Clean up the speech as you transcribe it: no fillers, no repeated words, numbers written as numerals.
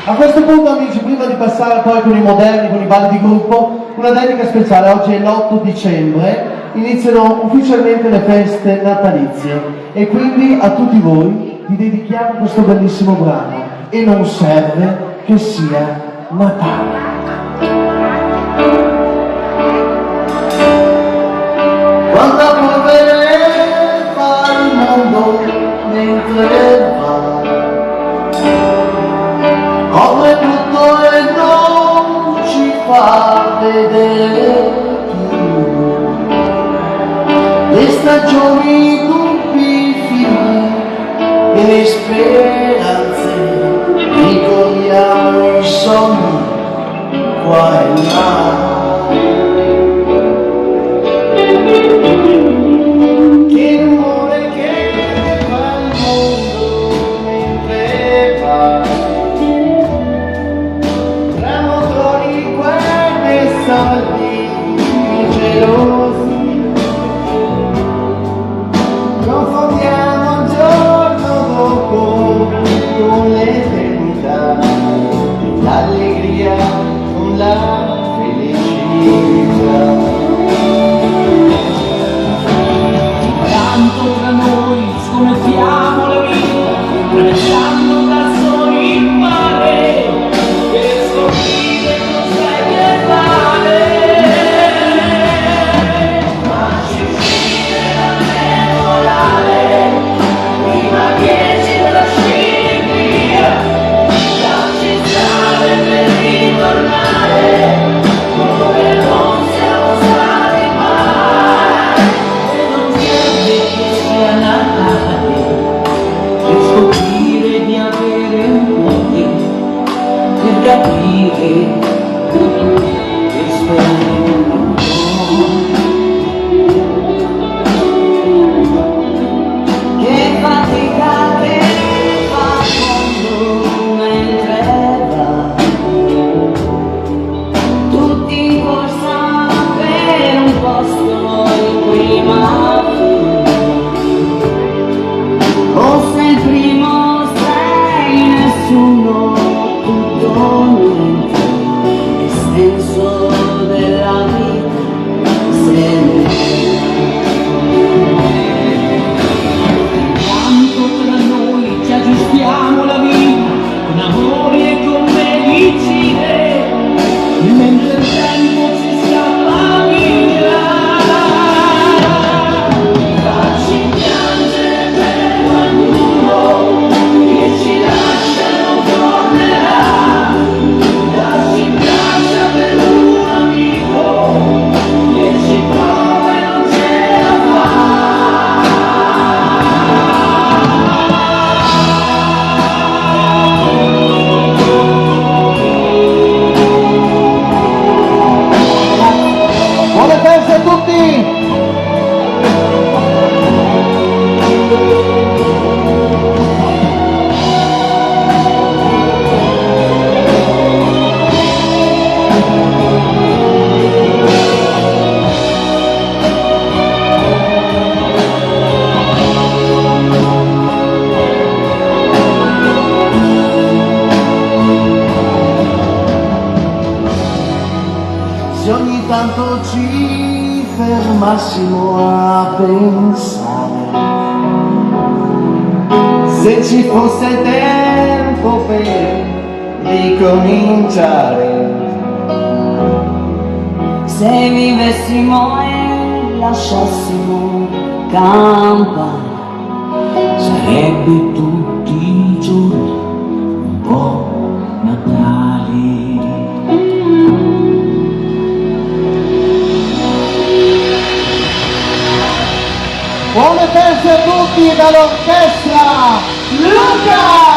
A questo punto, amici, prima di passare poi con i moderni, con i balli di gruppo, una dedica speciale. Oggi è l'8 dicembre, iniziano ufficialmente le feste natalizie e quindi a tutti voi vi dedichiamo questo bellissimo brano e non serve che sia Natale. Quanta polvere fa il mondo mentre va, come tutto e non ci fa vedere più le stagioni, dubbi, figli e le speranze, ricordiamo i sogni qua e là. Che rumore che fa il mondo mentre va, tra motori, guerre, soldi gelosi, confondiamo giorno dopo con l'eternità, l'allegria con la felicità. Tra noi scommettiamo la vita, traversando da soli il mare, per scoprire cosa è male. Ma ci uccide la morale, prima che ci lasci via, lasci strade per ritornare, dove non siamo stati mai. E non serve che sia Natale per scoprire di avere un cuore, per capire, per sperare un po'. Che fatica che fa il mondo mentre va, tutti in corsa per un posto in prima fila. O sei il primo, sei nessuno, tutto niente, il senso della vita se ne intanto tra noi ci aggiustiamo la vita con amori e con medicine, mentre il tempo ci scappa via. Facci piangere per qualcuno che ci lascia e non tornerà, dacci braccia per un amico che ci prova e non ce la fa. Buone feste a tutti! Se ogni tanto ci fermassimo a pensare, se ci fosse tempo per ricominciare, Se vivessimo e lasciassimo campare, sarebbe tutti i giorni un po' Natale. buone feste a tutti dall'orchestra Luca!